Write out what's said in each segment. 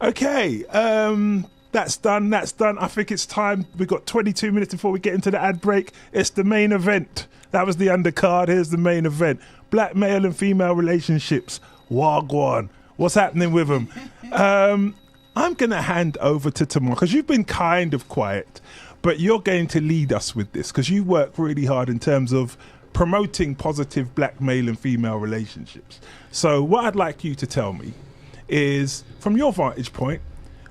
Okay, that's done. I think it's time. We've got 22 minutes before we get into the ad break. It's the main event. That was the undercard. Here's the main event. Black male and female relationships. Wagwan. What's happening with them? I'm going to hand over to Tamar, because you've been kind of quiet, but you're going to lead us with this, because you work really hard in terms of promoting positive black male and female relationships. So what I'd like you to tell me is, from your vantage point,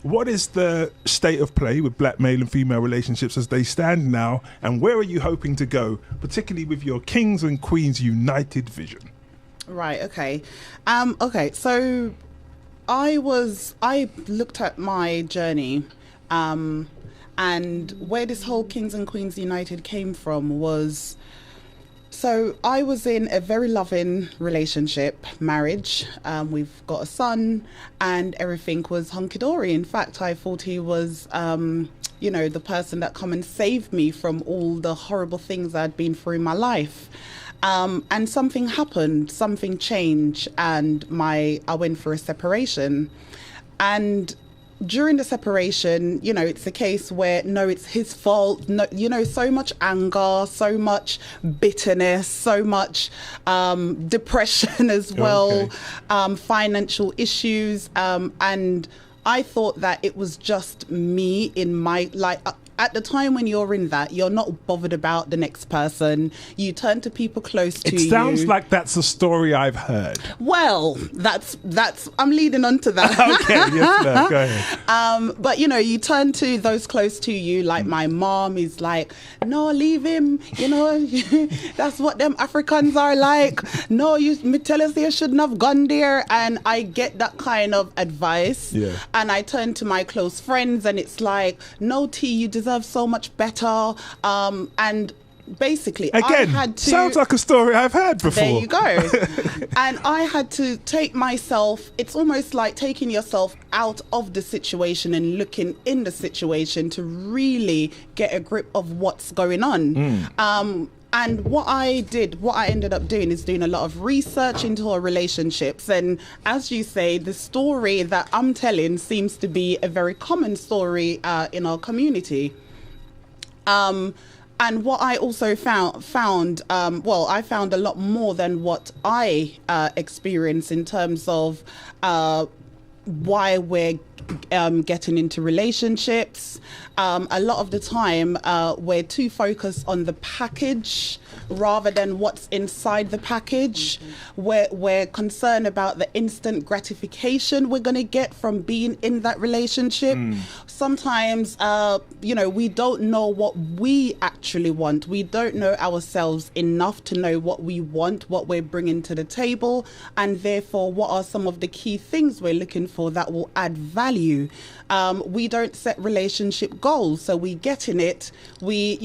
what is the state of play with black male and female relationships as they stand now, and where are you hoping to go, particularly with your Kings and Queens United vision? Right, okay. So I looked at my journey, and where this whole Kings and Queens United came from was, so I was in a very loving relationship, marriage. We've got a son, and everything was hunky-dory. In fact, I thought he was, the person that come and saved me from all the horrible things I'd been through in my life. And something happened, something changed, and I went for a separation. And during the separation, it's a case where, no, it's his fault. No, so much anger, so much bitterness, so much depression as well, financial issues. And I thought that it was just me in my, at the time when you're in that, you're not bothered about the next person. You turn to people close to you. It sounds like that's a story I've heard. Well, that's I'm leading on to that. Okay, yes, ma'am. Go ahead. But you turn to those close to you, like my mom is like, no, leave him. That's what them Africans are like. No, me tell us you shouldn't have gone there. And I get that kind of advice. Yeah. And I turn to my close friends, and it's like, no, T, you deserve so much better. And basically, again, I had to, sounds like a story I've heard before. There you go. And I had to take myself, it's almost like taking yourself out of the situation and looking in the situation to really get a grip of what's going on. And what I ended up doing is doing a lot of research into our relationships. And as you say, the story that I'm telling seems to be a very common story in our community. And what I also found, I found a lot more than what I experienced in terms of why we're getting into relationships. A lot of the time, we're too focused on the package rather than what's inside the package. We're concerned about the instant gratification we're going to get from being in that relationship. Sometimes, we don't know what we actually want. We don't know ourselves enough to know what we want, what we're bringing to the table, and therefore what are some of the key things we're looking for that will add value. We don't set relationship goals, so we get in it, we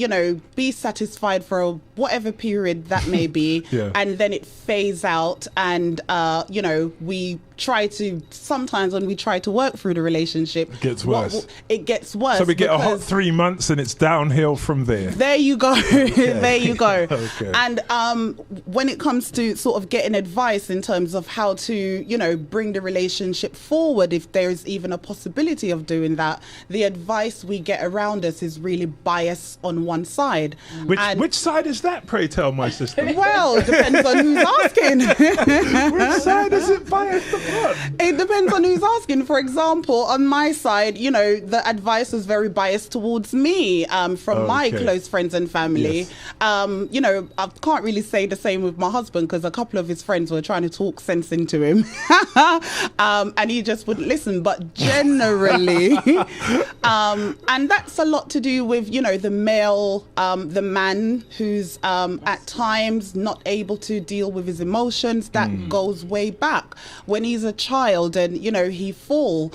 be satisfied for whatever period that may be, and then it fades out, and we try to, sometimes when we try to work through the relationship, it gets worse. So we get a hot 3 months and it's downhill from there. There you go. There you go. Okay. And when it comes to sort of getting advice in terms of how to, bring the relationship forward, if there's even a possibility of doing that, the advice we get around us is really biased on one side. Which side is that, pray tell, my sister? Well, it depends on who's asking. Which side is it biased upon? It depends on who's asking. For example, on my side, the advice was very biased towards me from my close friends and family. Yes. I can't really say the same with my husband, because a couple of his friends were trying to talk sense into him and he just wouldn't listen. But generally, and that's a lot to do with, the male, the man who's at times not able to deal with his emotions. That goes way back. When he's a child and, he fall,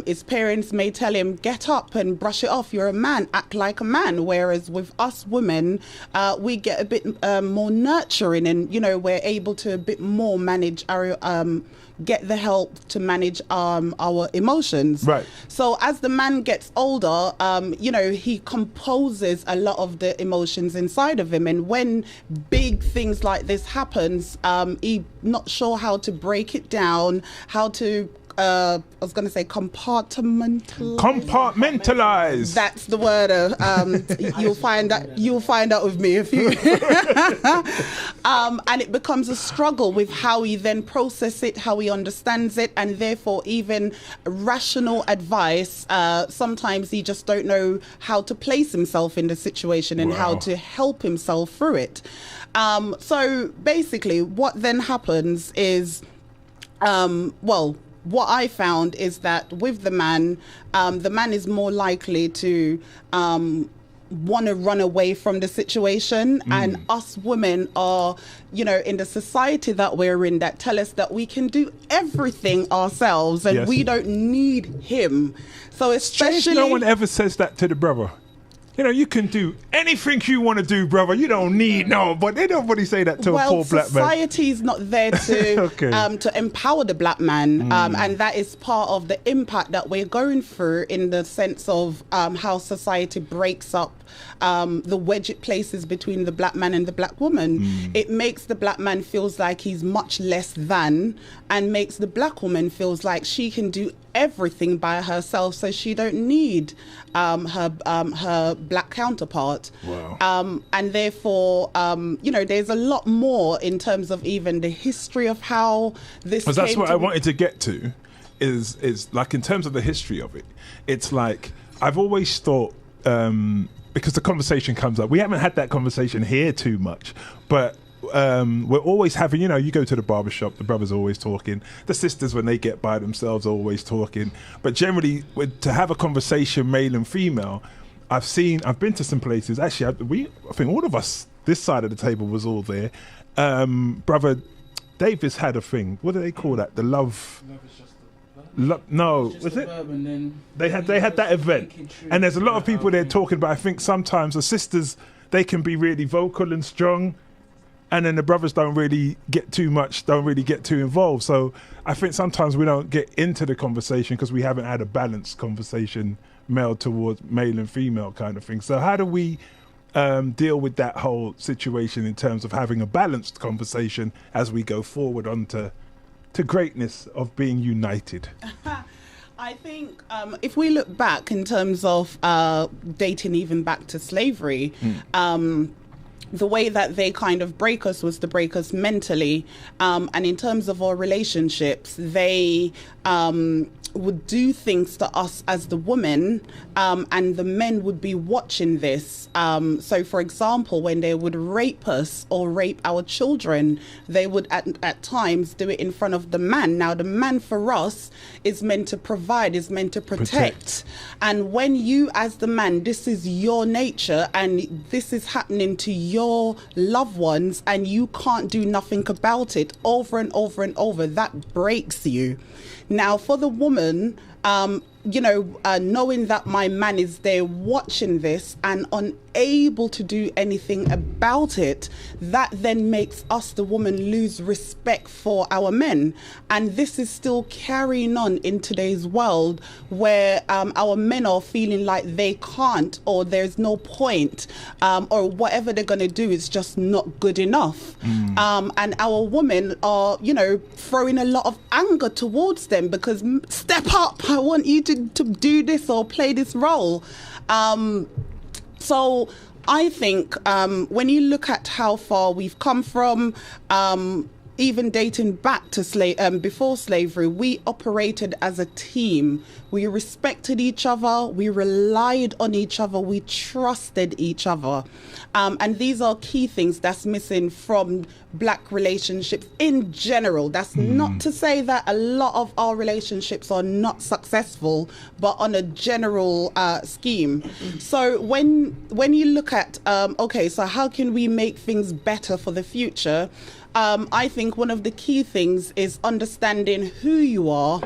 his parents may tell him, get up and brush it off. You're a man, act like a man. Whereas with us women, we get a bit more nurturing, and, we're able to a bit more manage our, get the help to manage our emotions. Right. So as the man gets older, he composes a lot of the emotions inside of him. And when big things like this happens, he's not sure how to break it down, how to I was going to say compartmentalize. Compartmentalize. That's the word. You'll find out with me if you. And it becomes a struggle with how he then process it, how he understands it, and therefore even rational advice. Sometimes he just don't know how to place himself in the situation and how to help himself through it. So basically, what then happens is, what I found is that with the man is more likely to want to run away from the situation. And us women are, in the society that we're in, that tell us that we can do everything ourselves and we don't need him. So especially... No one ever says that to the brother. You can do anything you want to do, brother. You don't need but they nobody say that to a poor black man. Society is not there to to empower the black man, and that is part of the impact that we're going through in the sense of how society breaks up the wedge it places between the black man and the black woman. It makes the black man feels like he's much less than, and makes the black woman feels like she can do everything by herself, so she don't need her black counterpart. And therefore, there's a lot more in terms of even the history of how this. Because that's what I wanted to get to, is like in terms of the history of it. It's like I've always thought. Because the conversation comes up. We haven't had that conversation here too much, but we're always having, you go to the barbershop, the brothers are always talking. The sisters, when they get by themselves, are always talking. But generally, to have a conversation, male and female, I've been to some places. Actually, I think all of us, this side of the table was all there. Brother Davis had a thing. What do they call that? The love... No, was it? They had that event, and there's a lot of people there talking. But I think sometimes the sisters, they can be really vocal and strong, and then the brothers don't really get too involved. So I think sometimes we don't get into the conversation because we haven't had a balanced conversation, male towards male and female kind of thing. So how do we deal with that whole situation in terms of having a balanced conversation as we go forward onto greatness of being united? I think if we look back in terms of dating even back to slavery, the way that they kind of break us was to break us mentally. And in terms of our relationships, they would do things to us as the woman, and the men would be watching this. So, for example, when they would rape us or rape our children, they would at times do it in front of the man. Now, the man for us is meant to provide, is meant to protect. And when you, as the man, this is your nature and this is happening to your loved ones and you can't do nothing about it over and over and over, that breaks you. Now, for the woman, knowing that my man is there watching this and unable to do anything about it, that then makes us, the woman, lose respect for our men. And this is still carrying on in today's world where our men are feeling like they can't, or there's no point, or whatever they're going to do is just not good enough. And our women are, throwing a lot of anger towards them because step up, I want you to do this or play this role. So I think when you look at how far we've come from, even dating back to before slavery, we operated as a team. We respected each other. We relied on each other. We trusted each other. And these are key things that's missing from black relationships in general. That's not to say that a lot of our relationships are not successful, but on a general scheme. So when you look at, so how can we make things better for the future? I think one of the key things is understanding who you are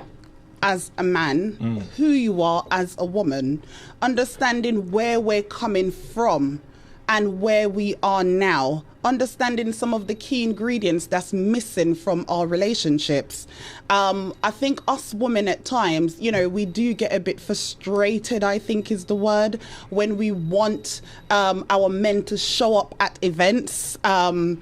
as a man, who you are as a woman, understanding where we're coming from and where we are now, understanding some of the key ingredients that's missing from our relationships. I think us women at times, we do get a bit frustrated, I think is the word, when we want our men to show up at events. I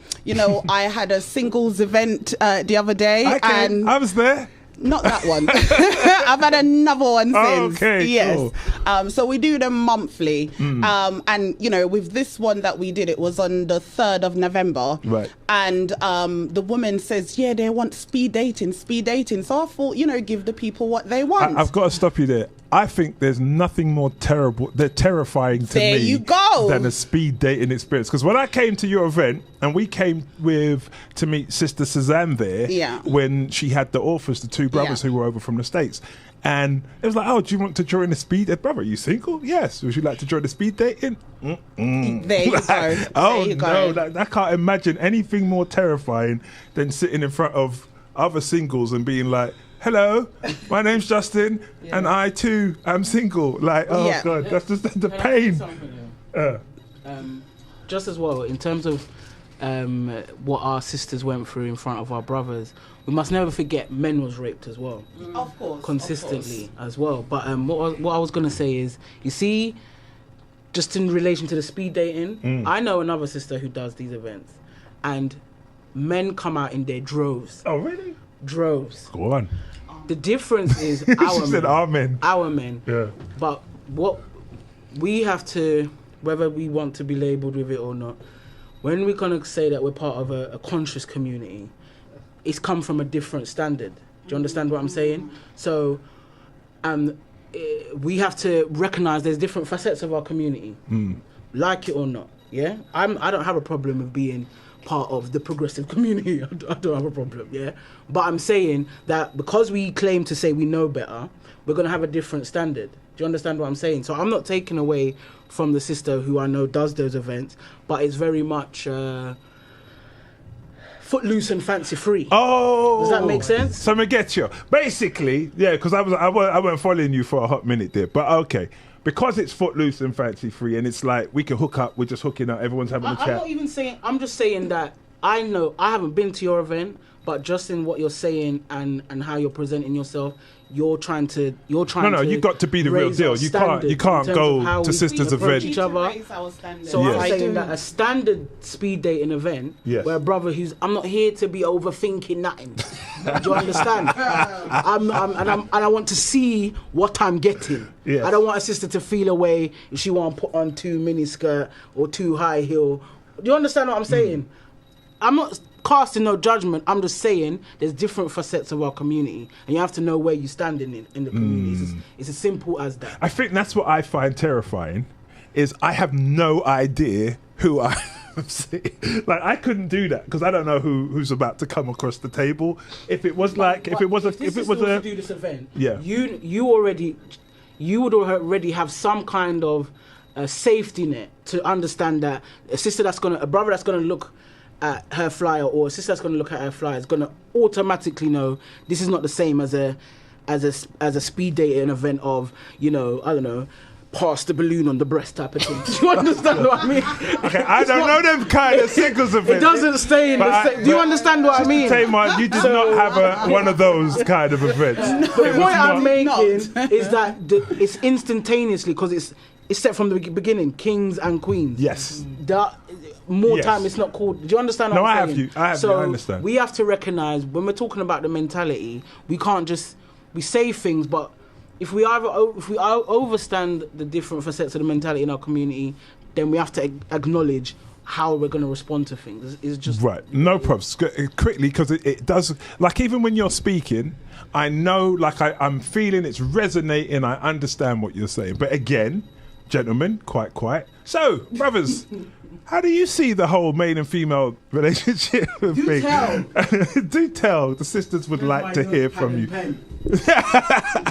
had a singles event the other day. I was there. Not that one. I've had another one since. Oh, okay, yes. cool. So we do them monthly. And, you know, with this one that we did, it was on the 3rd of November. Right. And the woman says, yeah, they want speed dating. So I thought, you know, give the people what they want. I've got to stop you there. I think there's nothing more terrifying to There me you go. than a speed dating experience. Because when I came to your event, and we came to meet Sister Suzanne there, when she had the authors, the two brothers who were over from the States. And it was like, oh, do you want to join the speed date? Brother, are you single? Yes. Would you like to join the speed dating? There you go. Oh, there you go. no. I can't imagine anything more terrifying than sitting in front of other singles and being like, hello, my name's Justin, and I too am single. Like, oh God, that's just the pain. Just as well, in terms of what our sisters went through in front of our brothers, we must never forget men was raped as well. Of course. Consistently as well. But what I was going to say is, you see, just in relation to the speed dating, I know another sister who does these events, and men come out in their droves. Oh, really? Droves. Go on. The difference is She said our men. Our men. Yeah. But what we have to, whether we want to be labelled with it or not, when we're going to say that we're part of a conscious community, it's come from a different standard. Do you understand what I'm saying? So we have to recognise there's different facets of our community, like it or not. Yeah, I don't have a problem with being part of the progressive community. I don't have a problem, yeah? But I'm saying that because we claim to say we know better, we're going to have a different standard. Do you understand what I'm saying? So I'm not taking away from the sister who I know does those events, but it's very much footloose and fancy free. Oh! Does that make sense? So I get you. Basically, yeah, because I weren't following you for a hot minute there, but okay. Because it's footloose and fancy free, and it's like we can hook up, we're just hooking up, everyone's having a chat. I'm not even saying, I'm just saying that I know, I haven't been to your event, but just in what you're saying and how you're presenting yourself, you're trying to you got to be the real deal. You can't go to sisters' event. Each other. So I'm saying that a standard speed dating event, where a brother I'm not here to be overthinking nothing. Do you understand? And I want to see what I'm getting. Yes. I don't want a sister to feel away if she want to put on too mini skirt or too high heel. Do you understand what I'm saying? I'm not casting no judgment. I'm just saying there's different facets of our community, and you have to know where you stand in the community. It's as simple as that. I think that's what I find terrifying, is I have no idea who I am seeing. Like, I couldn't do that because I don't know who's about to come across the table. If it was to do this event, you would already have some kind of safety net to understand that a brother that's gonna look at her flyer, or a sister that's going to look at her flyer, is going to automatically know this is not the same as a speed dating event of, you know, I don't know, pass the balloon on the breast type of thing. Do you understand what I mean? Okay, I don't know them kind of singles events. It doesn't stay in the same. Do you understand what I mean? Tamar, you did not have one of those kind of events. The point I'm making is that it's instantaneously, because it's set from the beginning, kings and queens. Yes. Time it's not called. Do you understand what I'm saying? I understand. We have to recognise when we're talking about the mentality, we can't just we say things, but if we overstand the different facets of the mentality in our community, then we have to acknowledge how we're going to respond to things. It's just right. No problems. Quickly, because it does. Like, even when you're speaking, I know, like, I'm feeling it's resonating. I understand what you're saying, but again, gentlemen, quite quiet. So, brothers. How do you see the whole male and female relationship thing? Do tell. The sisters would like to hear from you. Do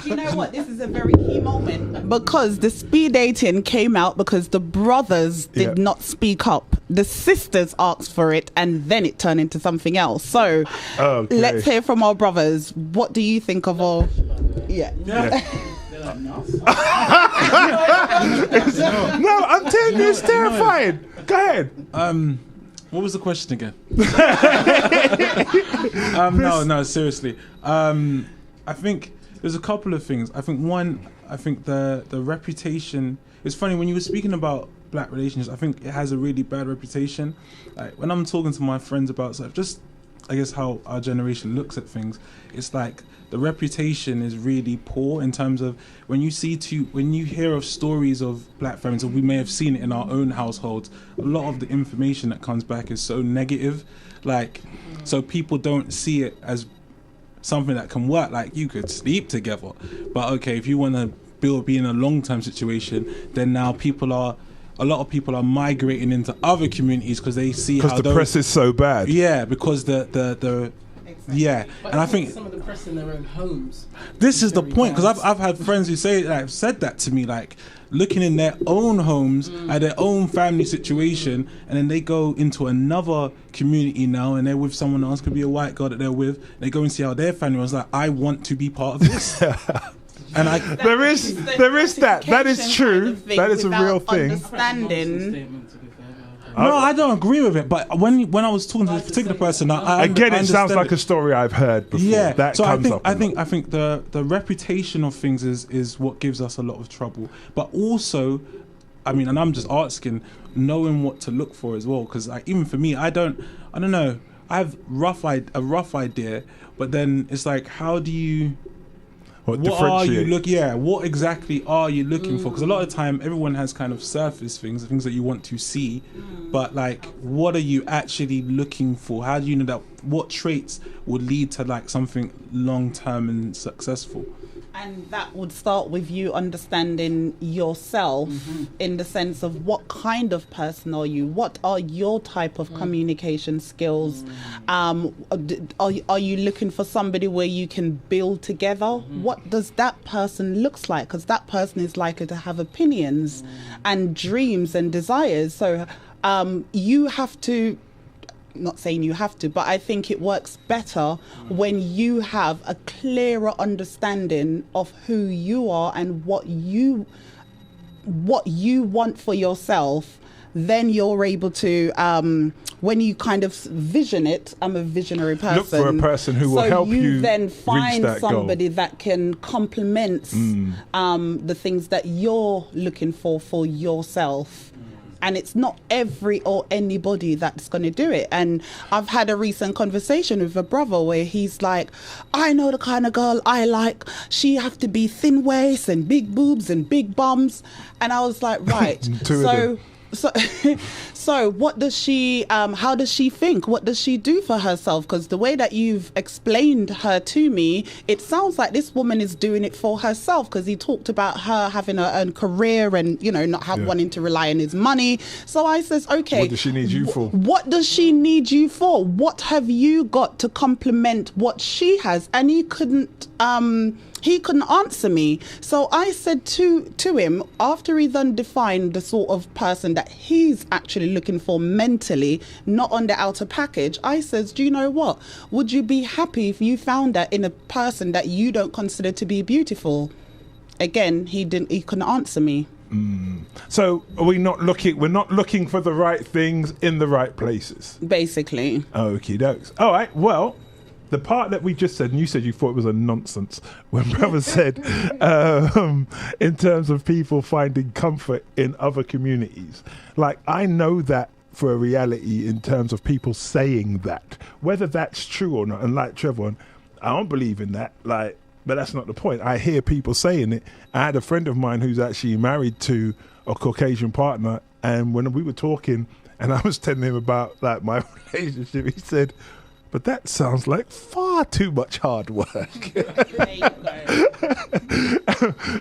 you know what? This is a very key moment. Because the speed dating came out because the brothers did not speak up. The sisters asked for it, and then it turned into something else. So let's hear from our brothers. What do you think of all... Yeah. No, I'm telling you, it's terrifying. Go ahead. What was the question again? No, seriously. I think there's a couple of things. I think the reputation. It's funny when you were speaking about black relations. I think it has a really bad reputation. Like, when I'm talking to my friends about stuff, just I guess how our generation looks at things, it's like the reputation is really poor in terms of when you hear of stories of black families, or we may have seen it in our own households, a lot of the information that comes back is so negative, like, so people don't see it as something that can work. Like, you could sleep together, but okay, if you want to be in a long-term situation, then now a lot of people are migrating into other communities because they see how the press is so bad. Yeah, because the exactly. Yeah, but and I think some of the press in their own homes. This is the point, because I've had friends who said that to me, like looking in their own homes at their own family situation, and then they go into another community now, and they're with someone else, could be a white girl that they're with. They go and see how their family was like. I want to be part of this. And there is that. That is true. That is a real thing. Understanding. No, I don't agree with it. But when I was talking to this particular person, it sounds like a story I've heard before. Yeah, that so comes I think the reputation of things is what gives us a lot of trouble. But also, I mean, and I'm just asking, knowing what to look for as well. Because like, even for me, I don't know. I have a rough idea, but then it's like, how do you? What are you what exactly are you looking for? Because a lot of the time everyone has kind of surface things, the things that you want to see, but like, what are you actually looking for? How do you know that? What traits would lead to like something long term and successful? And that would start with you understanding yourself in the sense of what kind of person are you? What are your type of communication skills? Are you looking for somebody where you can build together? What does that person looks like? Because that person is likely to have opinions and dreams and desires. So you have to, not saying you have to, but I think it works better when you have a clearer understanding of who you are and what you want for yourself. Then you're able to, when you kind of vision it, I'm a visionary person. Look for a person who will help you then find reach that somebody goal. that can complement the things that you're looking for yourself. And it's not every or anybody that's going to do it. And I've had a recent conversation with a brother where he's like, I know the kind of girl I like. She have to be thin waist and big boobs and big bums. And I was like, right. So what does she, how does she think? What does she do for herself? Because the way that you've explained her to me, it sounds like this woman is doing it for herself, because he talked about her having a career and, not wanting to rely on his money. So I says, okay. What does she need you for? What does she need you for? What have you got to complement what she has? And he couldn't answer me. So I said to him, after he then defined the sort of person that he's actually looking for mentally, not on the outer package, I says, do you know what? Would you be happy if you found that in a person that you don't consider to be beautiful? Again, he couldn't answer me. So we're not looking for the right things in the right places. Basically. Okie dokes. All right, well, the part that we just said, and you said you thought it was a nonsense, when brother said in terms of people finding comfort in other communities, like, I know that for a reality in terms of people saying that, whether that's true or not. And like Trevon, I don't believe in that, like, but that's not the point. I hear people saying it. I had a friend of mine who's actually married to a Caucasian partner, and when we were talking and I was telling him about like my relationship, he said, but that sounds like far too much hard work.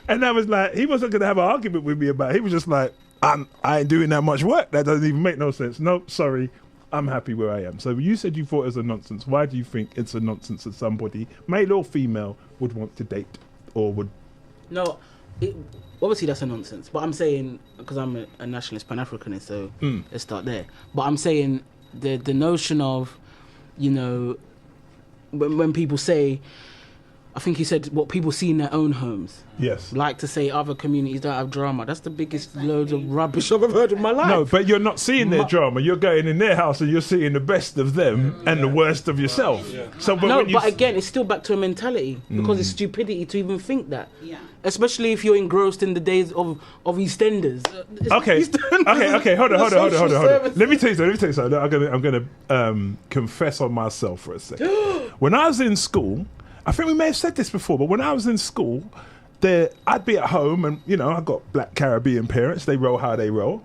And I was like, he wasn't going to have an argument with me about it. He was just like, I ain't doing that much work. That doesn't even make no sense. No, sorry, I'm happy where I am. So you said you thought it was a nonsense. Why do you think it's a nonsense that somebody, male or female, would want to date or would? No, obviously that's a nonsense. But I'm saying, because I'm a nationalist Pan-Africanist, so let's start there. But I'm saying the notion of, when people say, I think he said what people see in their own homes. Yes. Like to say other communities don't have drama. That's the biggest load of rubbish I've ever heard in my life. No, but you're not seeing their drama. You're going in their house and you're seeing the best of them and the worst of yourself. Yeah. So, but again, it's still back to a mentality because it's stupidity to even think that. Yeah. Especially if you're engrossed in the days of EastEnders. Okay. Hold on. Let me tell you something. I'm gonna confess on myself for a second. When I was in school, I think we may have said this before, but when I was in school, I'd be at home and, I got Black Caribbean parents. They roll how they roll.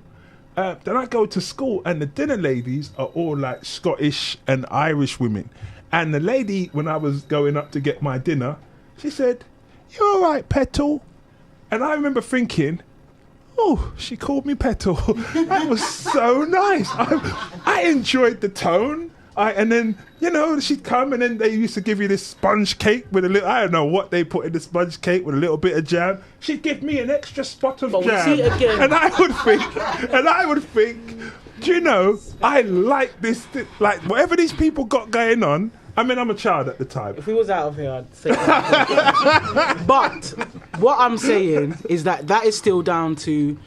Then I go to school and the dinner ladies are all like Scottish and Irish women. And the lady, when I was going up to get my dinner, she said, "You all right, Petal?" And I remember thinking, oh, she called me Petal. That was so nice. I enjoyed the tone. And then, she'd come and then they used to give you this sponge cake with a little, I don't know what they put in the sponge cake with a little bit of jam. She'd give me an extra spot of jam. And I would think, I like this, like whatever these people got going on. I mean, I'm a child at the time. If we was out of here, I'd say that. But what I'm saying is that is still down to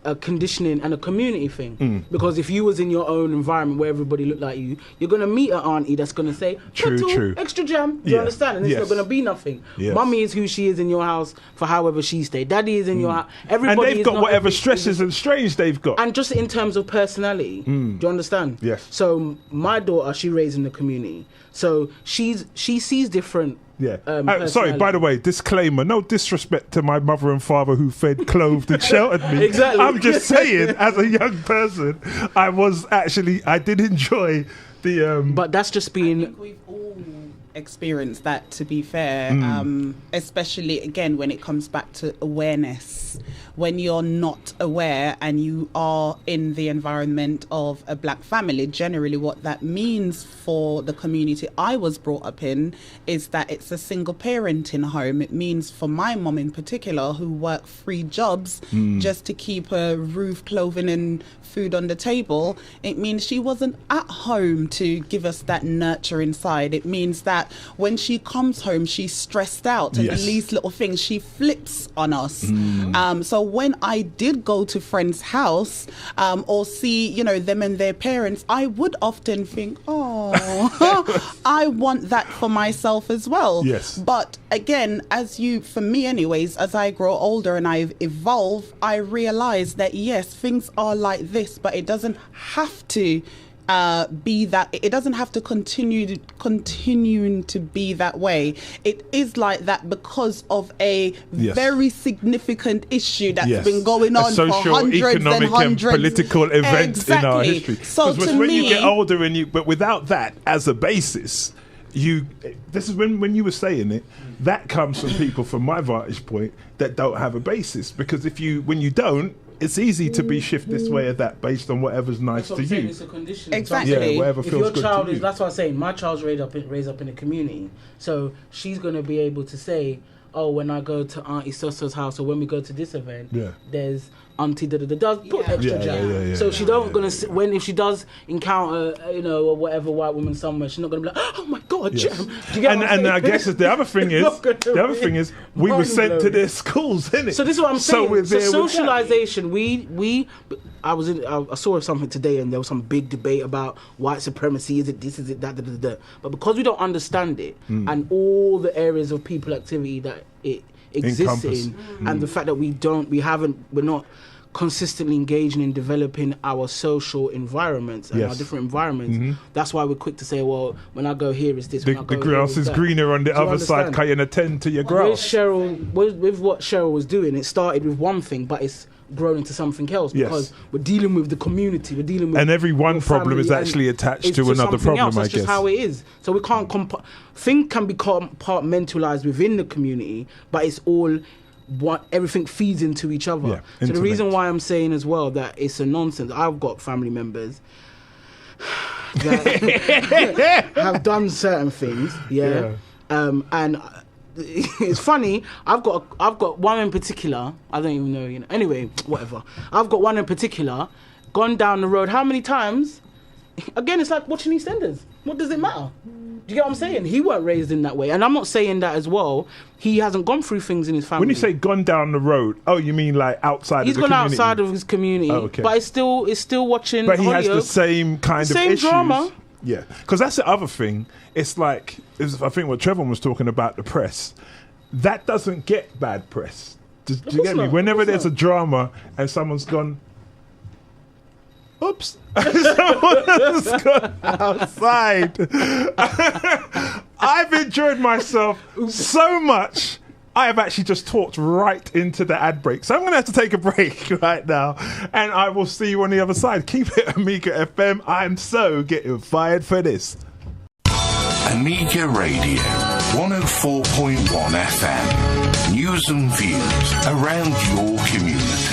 a conditioning and a community thing. Because if you was in your own environment where everybody looked like you, you're going to meet an auntie that's going to say, true, extra jam. Do you understand? And it's not going to be nothing. Yes. Mummy is who she is in your house for however she stayed. Daddy is in your house. Everybody and they've got whatever stresses and strains they've got. And just in terms of personality, do you understand? Yes. So my daughter, she raised in the community. So she sees different. Yeah. Sorry, by the way, disclaimer, no disrespect to my mother and father who fed, clothed and sheltered me. Exactly. I'm just saying, as a young person, I did enjoy the... But that's just being... I think we've all experienced that, to be fair, especially, again, when it comes back to awareness. When you're not aware and you are in the environment of a black family, generally what that means for the community I was brought up in is that it's a single parenting home. It means for my mom in particular, who worked 3 jobs just to keep a roof, clothing and food on the table, it means she wasn't at home to give us that nurture inside. It means that when she comes home, she's stressed out and the least little things, she flips on us. So when I did go to friends' house or see, them and their parents, I would often think, oh, I want that for myself as well. Yes. But again, for me anyways, as I grow older and I evolve, I realize that yes, things are like this, but it doesn't have to be that. It doesn't have to continuing to be that way. It is like that because of a very significant issue that's been going on for hundreds economic and hundreds and political events in our history. So to when me, you get older but without that as a basis, this is when you were saying it, that comes from people from my vantage point that don't have a basis, because when you don't, it's easy to be shift this way or that based on whatever's nice to you. It's a condition. Exactly. Yeah, whatever if feels your good child to you. That's what I'm saying. My child's raised up in a community, so she's going to be able to say, oh, when I go to Auntie Sosa's house or when we go to this event, there's Auntie does put extra jam. So she don't gonna if she does encounter or whatever white woman somewhere, she's not gonna be like, oh my god, jam. Do you get and I guess the other thing is we were sent to their schools, innit? So this is what I'm saying. So socialization, I saw something today and there was some big debate about white supremacy. Is it this? Is it that? But because we don't understand it and all the areas of people activity that it exists in, and the fact that we're not consistently engaging in developing our social environments and our different environments. That's why we're quick to say, well, when I go here is this. The grass is greener on the other side. Can you attend to your grass? With what Cheryl was doing, it started with one thing, but it's grown into something else because we're dealing with the community. We're dealing with, and every one problem is actually attached to another problem. Else. That's just how it is. So we can't things can be compartmentalized within the community, but it's all everything feeds into each other. So the reason why I'm saying as well that it's a nonsense. I've got family members that have done certain things, and it's funny. I've got one in particular. I don't even know. Anyway, whatever. I've got one in particular. Gone down the road. How many times? Again, it's like watching EastEnders. What does it matter? Do you get what I'm saying? He weren't raised in that way. And I'm not saying that as well. He hasn't gone through things in his family. When you say gone down the road, you mean like outside He's of the community? He's gone outside of his community. Oh, okay. But it's still watching But he has the same kind of issues. Same drama. Yeah. Because that's the other thing. It's like, I think what Trevon was talking about, the press. That doesn't get bad press. Do you get me? Whenever there's a drama and someone's gone, oops, someone's gone outside. I've enjoyed myself so much. I have actually just talked right into the ad break. So I'm going to have to take a break right now. And I will see you on the other side. Keep it Amiga FM. I'm so getting fired for this. Amiga Radio, 104.1 FM. News and views around your community.